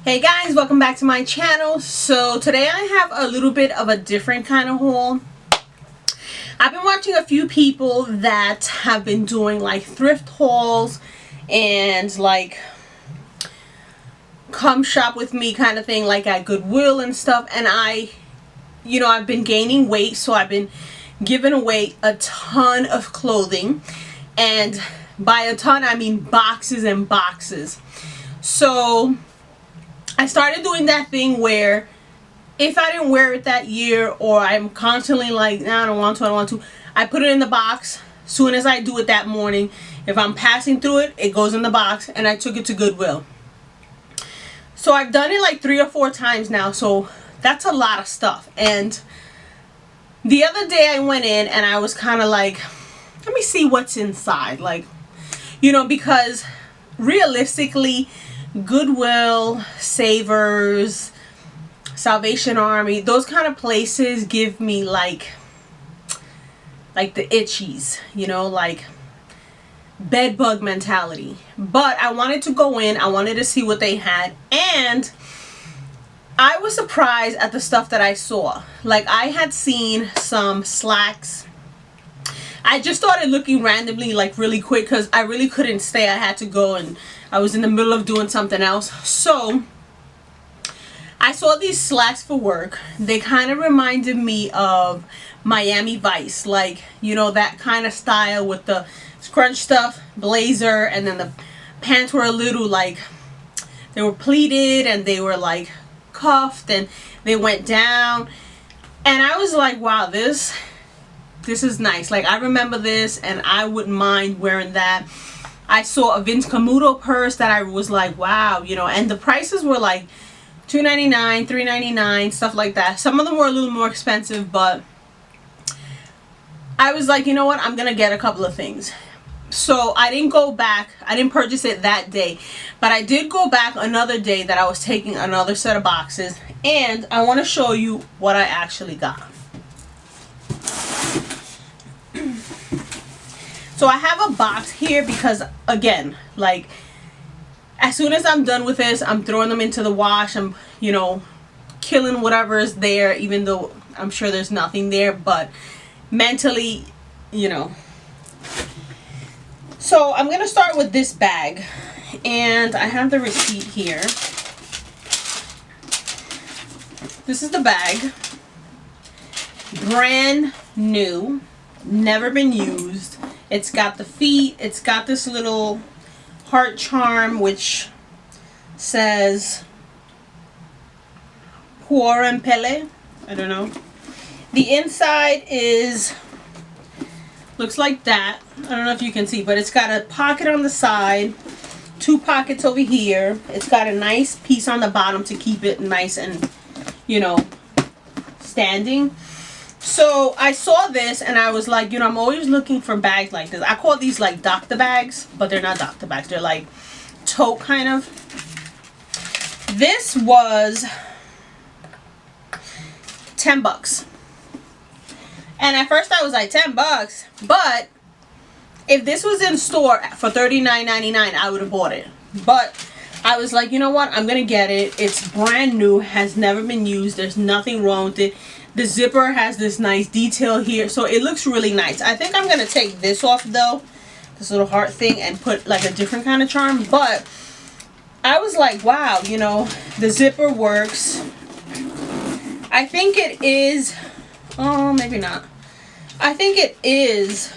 Hey guys, welcome back to my channel. So today I have a little bit of a different kind of haul. I've been watching a few people that have been doing like thrift hauls and like come shop with me kind of thing, like at Goodwill and stuff. And I've been gaining weight, so I've been giving away a ton of clothing, and by a ton I mean boxes and boxes. So I started doing that thing where if I didn't wear it that year, or I'm constantly like, nah, I don't want to, I put it in the box. Soon as I do it that morning, if I'm passing through it, it goes in the box, and I took it to Goodwill. So I've done it like 3 or 4 times now, so that's a lot of stuff. And the other day I went in and I was kind of like, let me see what's inside, like, because realistically, Goodwill, Savers, Salvation Army, those kind of places give me like the itchies, like bed bug mentality. But I wanted to go in, I wanted to see what they had, and I was surprised at the stuff that I saw. Like, I had seen some slacks. I just started looking randomly, like really quick, because I really couldn't stay. I had to go, and I was in the middle of doing something else. So I saw these slacks for work. They kind of reminded me of Miami Vice, like, that kind of style with the scrunch stuff, blazer, and then the pants were a little like, they were pleated and they were like cuffed and they went down. And I was like, wow, this is nice. Like, I remember this and I wouldn't mind wearing that. I saw a Vince Camuto purse that I was like, wow, and the prices were like $2.99, $3.99, stuff like that. Some of them were a little more expensive, but I was like, you know what, I'm gonna get a couple of things. So I didn't go back, I didn't purchase it that day, but I did go back another day that I was taking another set of boxes, and I want to show you what I actually got. So I have a box here because, again, like, as soon as I'm done with this, I'm throwing them into the wash. I'm, killing whatever is there, even though I'm sure there's nothing there, but mentally, So I'm going to start with this bag, and I have the receipt here. This is the bag. Brand new, never been used. It's got the feet, it's got this little heart charm which says Huora Pele. I don't know. The inside looks like that. I don't know if you can see, but it's got a pocket on the side, 2 pockets over here. It's got a nice piece on the bottom to keep it nice and, standing. So I saw this and I was like, I'm always looking for bags like this. I call these like doctor bags, but they're not doctor bags. They're like tote kind of. This was $10. And at first I was like, $10? But if this was in store for $39.99, I would have bought it. But I was like, you know what? I'm going to get it. It's brand new, has never been used. There's nothing wrong with it. The zipper has this nice detail here, so it looks really nice. I think I'm going to take this off though, this little heart thing, and put like a different kind of charm. But I was like, wow, the zipper works. I think it is, oh, maybe not. I think it is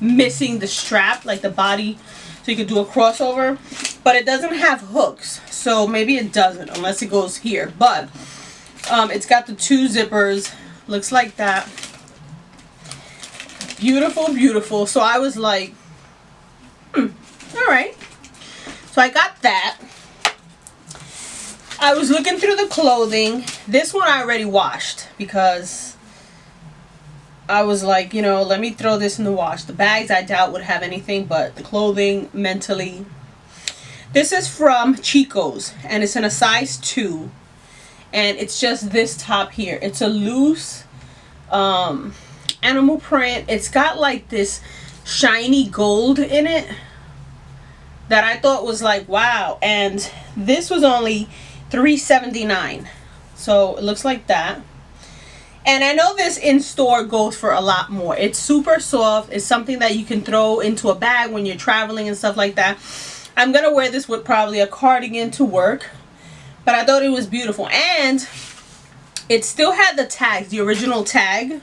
missing the strap, like the body, so you could do a crossover, but it doesn't have hooks, so maybe it doesn't unless it goes here. But it's got the 2 zippers, looks like that. Beautiful, beautiful. So I was like, all right. So I got that. I was looking through the clothing. This one I already washed because I was like, let me throw this in the wash. The bags I doubt would have anything, but the clothing, mentally. This is from Chico's, and it's in a size 2. And it's just this top here. It's a loose animal print. It's got like this shiny gold in it that I thought was like, wow. And this was only $3.79. So it looks like that. And I know this in store goes for a lot more. It's super soft. It's something that you can throw into a bag when you're traveling and stuff like that. I'm going to wear this with probably a cardigan to work. But I thought it was beautiful. And it still had the tags, the original tag.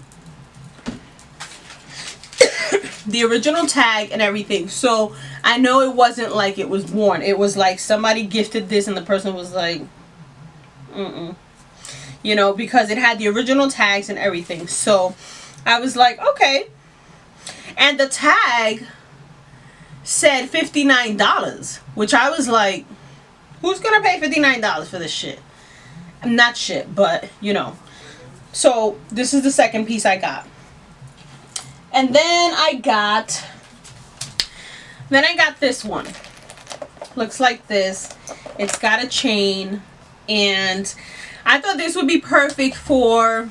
The original tag and everything. So I know it wasn't like it was worn. It was like somebody gifted this and the person was like, you know, because it had the original tags and everything. So I was like, okay. And the tag said $59, which I was like, who's gonna pay $59 for this shit? Not shit, but you know. So this is the second piece I got. And then I got this one. Looks like this. It's got a chain, and I thought this would be perfect for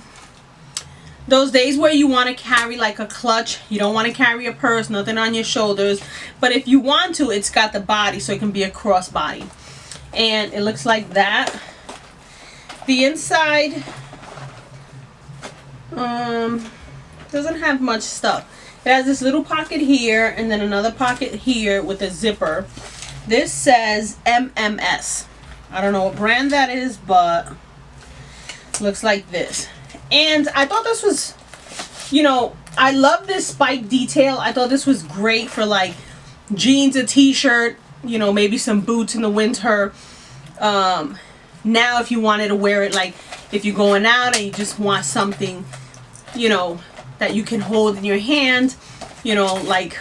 those days where you want to carry like a clutch. You don't want to carry a purse, nothing on your shoulders. But if you want to, it's got the body, so it can be a crossbody. And it looks like that. The inside doesn't have much stuff. It has this little pocket here and then another pocket here with a zipper. This says MMS. I don't know what brand that is, but looks like this. And I thought this was, you know, I love this spike detail. I thought this was great for like jeans, a t-shirt, you know, maybe some boots in the winter. Now if you wanted to wear it, like if you're going out and you just want something, you know, that you can hold in your hand, you know, like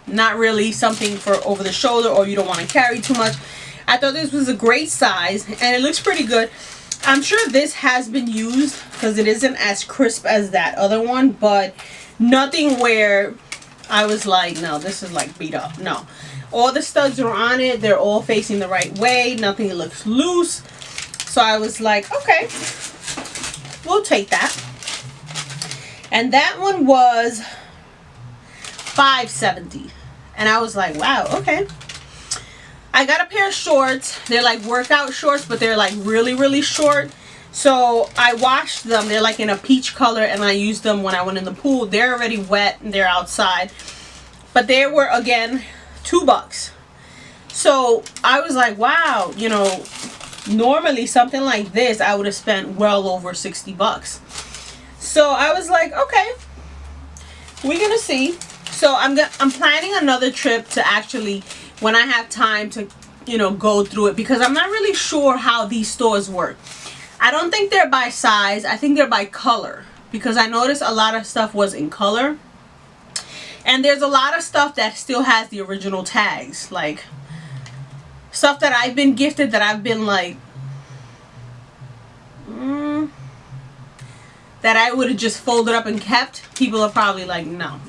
not really something for over the shoulder, or you don't want to carry too much. I thought this was a great size and it looks pretty good. I'm sure this has been used because it isn't as crisp as that other one, but nothing where I was like, no, this is like beat up. No. All the studs are on it. They're all facing the right way. Nothing looks loose. So I was like, okay, we'll take that. And that one was $5.70. And I was like, wow, okay. I got a pair of shorts. They're like workout shorts, but they're like really, really short. So I washed them. They're like in a peach color, and I used them when I went in the pool. They're already wet and they're outside. But they were, again, $2. So I was like, wow, you know, normally something like this I would have spent well over $60. So I was like, okay, we're gonna see. So I'm planning another trip to actually, when I have time to, you know, go through it, because I'm not really sure how these stores work. I don't think they're by size. I think they're by color, because I noticed a lot of stuff was in color. And there's a lot of stuff that still has the original tags, like stuff that I've been gifted that I've been like, that I would have just folded up and kept. People are probably like, no,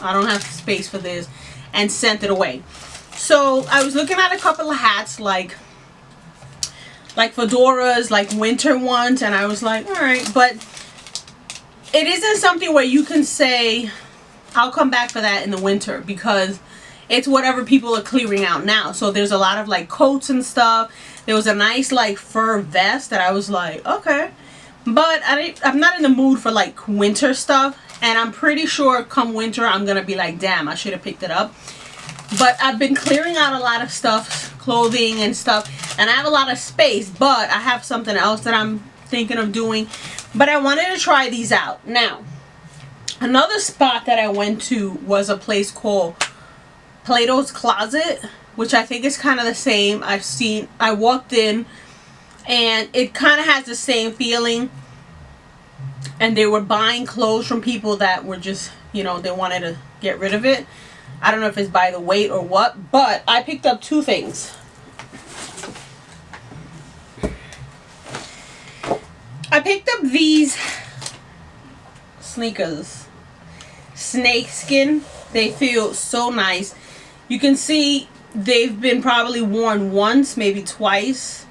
I don't have space for this, and sent it away. So I was looking at a couple of hats, like fedoras, like winter ones, and I was like, all right, but it isn't something where you can say, I'll come back for that in the winter, because it's whatever people are clearing out now. So there's a lot of like coats and stuff. There was a nice like fur vest that I was like, okay. But I'm not in the mood for like winter stuff. And I'm pretty sure come winter, I'm going to be like, damn, I should have picked it up. But I've been clearing out a lot of stuff, clothing and stuff. And I have a lot of space. But I have something else that I'm thinking of doing. But I wanted to try these out. Now, another spot that I went to was a place called Plato's Closet, which I think is kind of the same. I walked in and it kind of has the same feeling. And they were buying clothes from people that were just, you know, they wanted to get rid of it. I don't know if it's by the weight or what, but I picked up two things. I picked up these sneakers, snake skin. They feel so nice. You can see they've been probably worn once, maybe twice,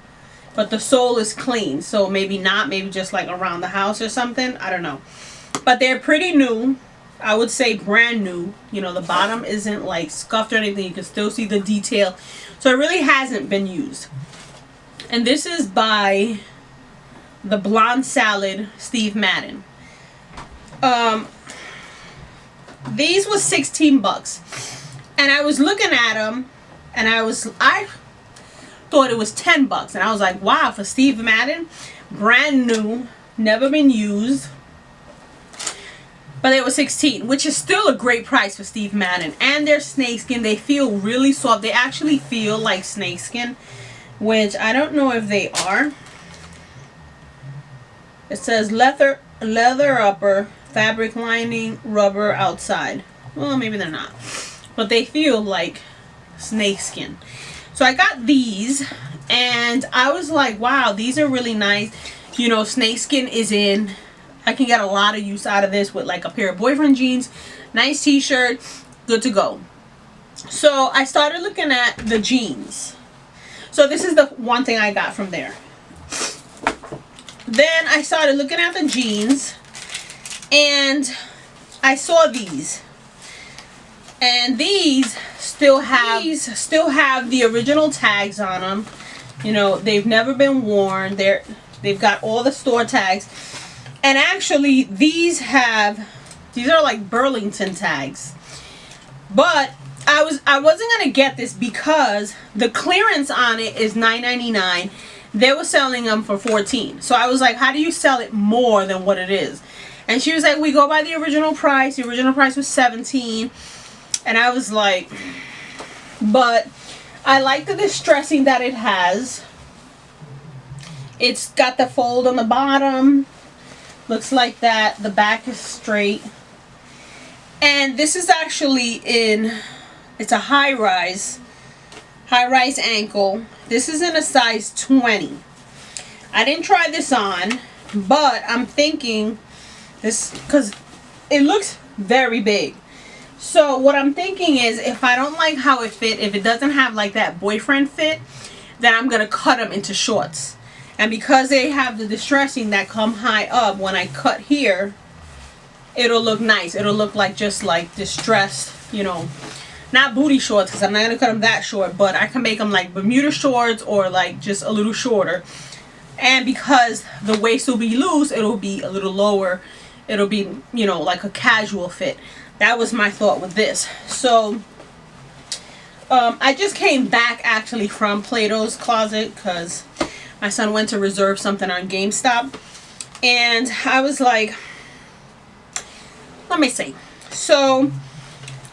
but the sole is clean. So maybe not, maybe just like around the house or something. I don't know. But they're pretty new. I would say brand new. You know, the bottom isn't like scuffed or anything. You can still see the detail. So it really hasn't been used. And this is by the Blonde Salad Steve Madden. These was 16 bucks. And I was looking at them, and I thought it was 10 bucks. And I was like, wow, for Steve Madden, brand new, never been used. But they were 16, which is still a great price for Steve Madden. And they're snakeskin. They feel really soft. They actually feel like snakeskin, which I don't know if they are. It says leather upper, fabric lining, rubber outside. Well, maybe they're not. But they feel like snakeskin. So I got these, and I was like, wow, these are really nice. You know, snakeskin is in. I can get a lot of use out of this with like a pair of boyfriend jeans, nice t-shirt, good to go. So I started looking at the jeans. So this is the one thing I got from there. Then I started looking at the jeans, and I saw these. And these still have the original tags on them. You know, they've never been worn. They've got all the store tags. And actually, these are like Burlington tags. But I wasn't gonna get this because the clearance on it is $9.99. They were selling them for $14. So I was like, how do you sell it more than what it is? And she was like, we go by the original price. The original price was $17. And I was like, but I like the distressing that it has. It's got the fold on the bottom. Looks like that. The back is straight. And this is actually it's a high-rise ankle. This is in a size 20. I didn't try this on, but I'm thinking this, because it looks very big. So what I'm thinking is, if I don't like how it fit, if it doesn't have like that boyfriend fit, then I'm going to cut them into shorts. And because they have the distressing that come high up, when I cut here, it'll look nice. It'll look like just like distressed, you know, not booty shorts, because I'm not going to cut them that short, but I can make them like Bermuda shorts or like just a little shorter. And because the waist will be loose, it'll be a little lower. It'll be, you know, like a casual fit. That was my thought with this. So I just came back actually from Plato's Closet because my son went to reserve something on GameStop. And I was like, let me see. So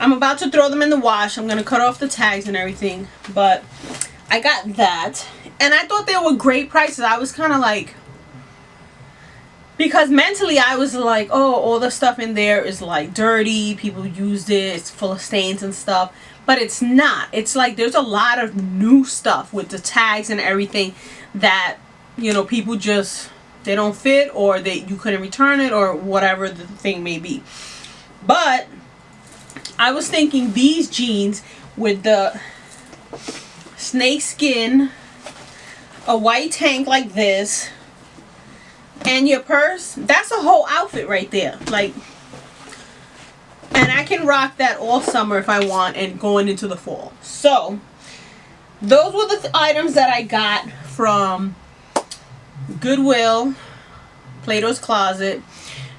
I'm about to throw them in the wash. I'm going to cut off the tags and everything. But I got that. And I thought they were great prices. I was kind of like, because mentally I was like, oh, all the stuff in there is like dirty. People used it. It's full of stains and stuff. But it's not. It's like there's a lot of new stuff with the tags and everything that, you know, people just, they don't fit, or you couldn't return it, or whatever the thing may be. But I was thinking these jeans with the snake skin, a white tank like this, and your purse, that's a whole outfit right there. Like, and I can rock that all summer if I want and going into the fall. So those were the items that I got from Goodwill, Plato's Closet.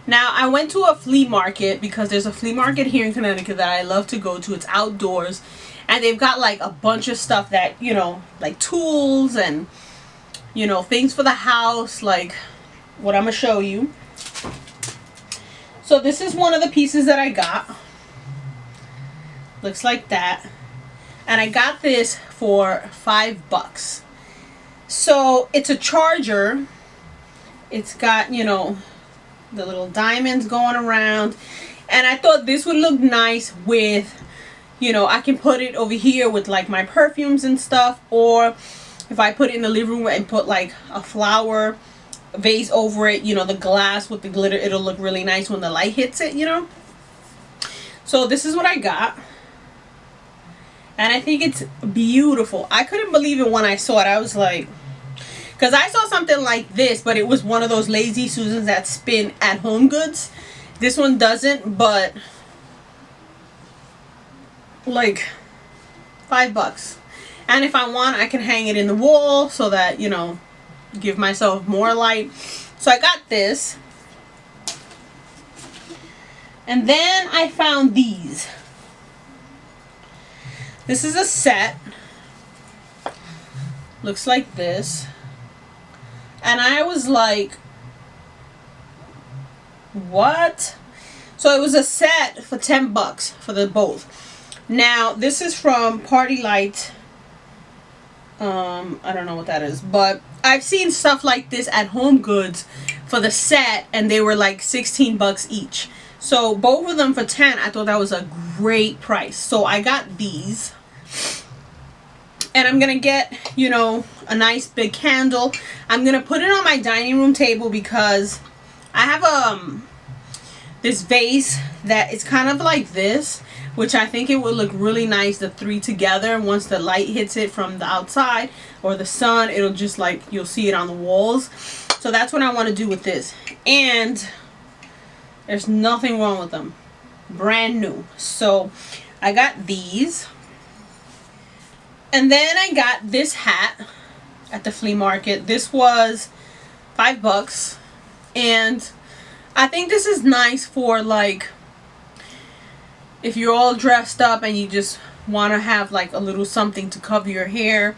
Now I went to a flea market because there's a flea market here in Connecticut that I love to go to. It's outdoors, and they've got like a bunch of stuff that, you know, like tools and, you know, things for the house, like what I'm gonna show you. So this is one of the pieces that I got. Looks like that. And I got this for $5. So it's a charger. It's got, you know, the little diamonds going around. And I thought this would look nice with, you know, I can put it over here with like my perfumes and stuff. Or if I put it in the living room and put like a flower vase over it, you know, the glass with the glitter, it'll look really nice when the light hits it, you know. So this is what I got. And I think it's beautiful. I couldn't believe it when I saw it. I was like, because I saw something like this, but it was one of those Lazy Susans that spin at Home Goods. This one doesn't, but like $5. And if I want, I can hang it in the wall so that, you know, give myself more light. So I got this. And then I found these. This is a set. Looks like this. And I was like, what? So it was a set for 10 bucks for the both. Now, this is from Party Light. I don't know what that is, but I've seen stuff like this at Home Goods for the set, and they were like 16 bucks each. So both of them for 10, I thought that was a great price. So I got these. And I'm going to get, you know, a nice big candle. I'm going to put it on my dining room table because I have this vase that is kind of like this, which I think it would look really nice, the three together. Once the light hits it from the outside or the sun, it'll just like, you'll see it on the walls. So that's what I want to do with this. And there's nothing wrong with them. Brand new. So I got these. And then I got this hat at the flea market. This was $5. And I think this is nice for like if you're all dressed up and you just want to have like a little something to cover your hair.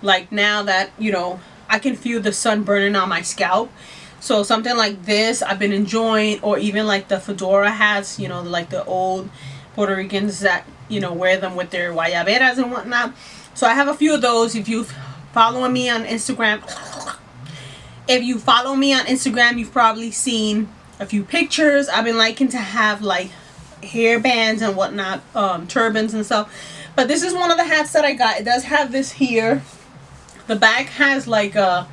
Like now that, you know, I can feel the sun burning on my scalp. So something like this I've been enjoying, or even like the fedora hats, you know, like the old Puerto Ricans that, you know, wear them with their guayaberas and whatnot. So I have a few of those. If you follow me on Instagram, you've probably seen a few pictures. I've been liking to have like hair bands and whatnot, turbans and stuff. But this is one of the hats that I got. It does have this here. The back has like a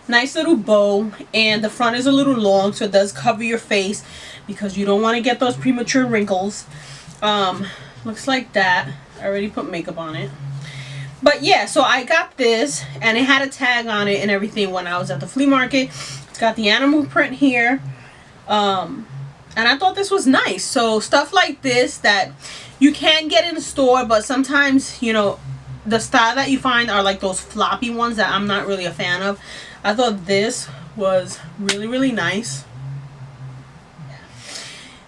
nice little bow, and the front is a little long, so it does cover your face because you don't want to get those premature wrinkles. Looks like that. I already put makeup on it. But yeah, so I got this, and it had a tag on it and everything when I was at the flea market. It's got the animal print here. And I thought this was nice. So stuff like this that you can get in the store, but sometimes, you know, the style that you find are like those floppy ones that I'm not really a fan of. I thought this was really, really nice.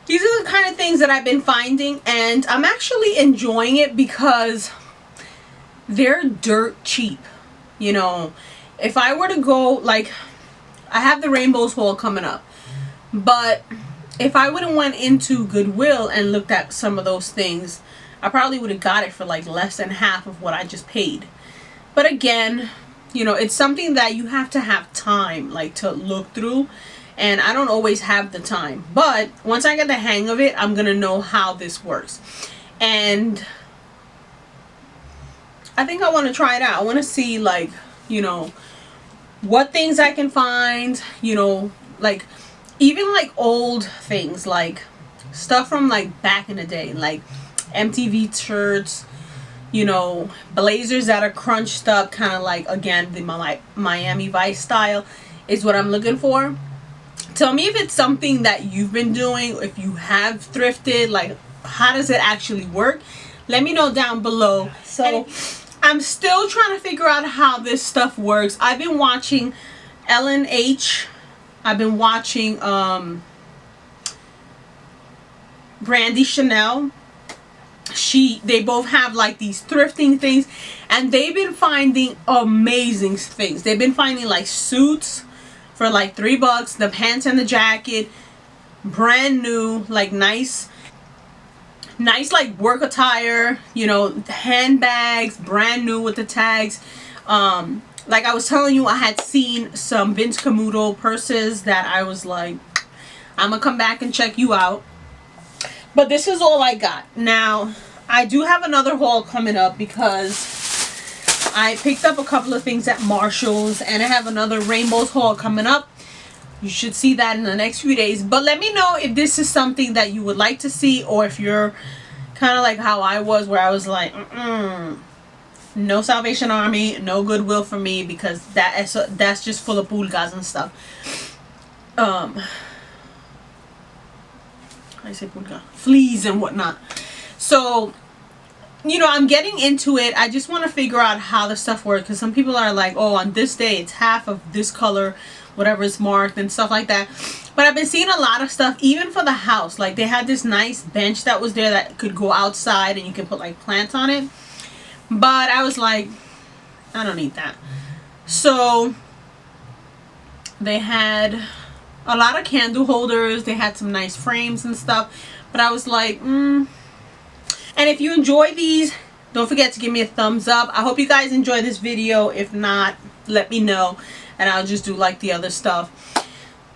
These are the kind of things that I've been finding, and I'm actually enjoying it because they're dirt cheap. You know, if I were to go, like, I have the Rainbows haul coming up, but if I would have went into Goodwill and looked at some of those things, I probably would have got it for like less than half of what I just paid. But again, you know, it's something that you have to have time, like, to look through, and I don't always have the time. But once I get the hang of it, I'm gonna know how this works, and I think I want to try it out. I want to see, like, you know, what things I can find, you know, like even like old things, like stuff from like back in the day, like MTV shirts, you know, blazers that are crunched up, kind of like, again, the Miami Vice style is what I'm looking for. Tell me if it's something that you've been doing, if you have thrifted, like how does it actually work? Let me know down below. So I'm still trying to figure out how this stuff works. I've been watching Ellen H. I've been watching Brandy Chanel. They both have like these thrifting things, and they've been finding amazing things. They've been finding like suits for like $3, the pants and the jacket, brand new, like nice like work attire, you know, handbags, brand new with the tags. Like I was telling you, I had seen some Vince Camuto purses that I was like, I'm gonna come back and check you out. But this is all I got. Now, I do have another haul coming up because I picked up a couple of things at Marshall's, and I have another Rainbows haul coming up. You should see that in the next few days. But let me know if this is something that you would like to see, or if you're kind of like how I was, where I was like, no Salvation Army, no Goodwill for me, because that's just full of pulgas and stuff. I say pulga, fleas and whatnot. So you know, I'm getting into it. I just want to figure out how the stuff works, because some people are like, oh, on this day it's half of this color, whatever is marked and stuff like that. But I've been seeing a lot of stuff even for the house. Like they had this nice bench that was there that could go outside and you can put like plants on it, but I was like, I don't need that. So they had a lot of candle holders, they had some nice frames and stuff, but I was like, And if you enjoy these, don't forget to give me a thumbs up. I hope you guys enjoy this video. If not, let me know and I'll just do like the other stuff.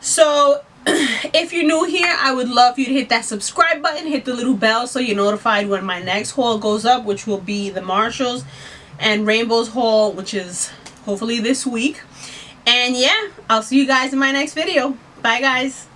So if you're new here, I would love you to hit that subscribe button, hit the little bell so you're notified when my next haul goes up, which will be the Marshalls and Rainbows haul, which is hopefully this week. And yeah, I'll see you guys in my next video. Bye guys.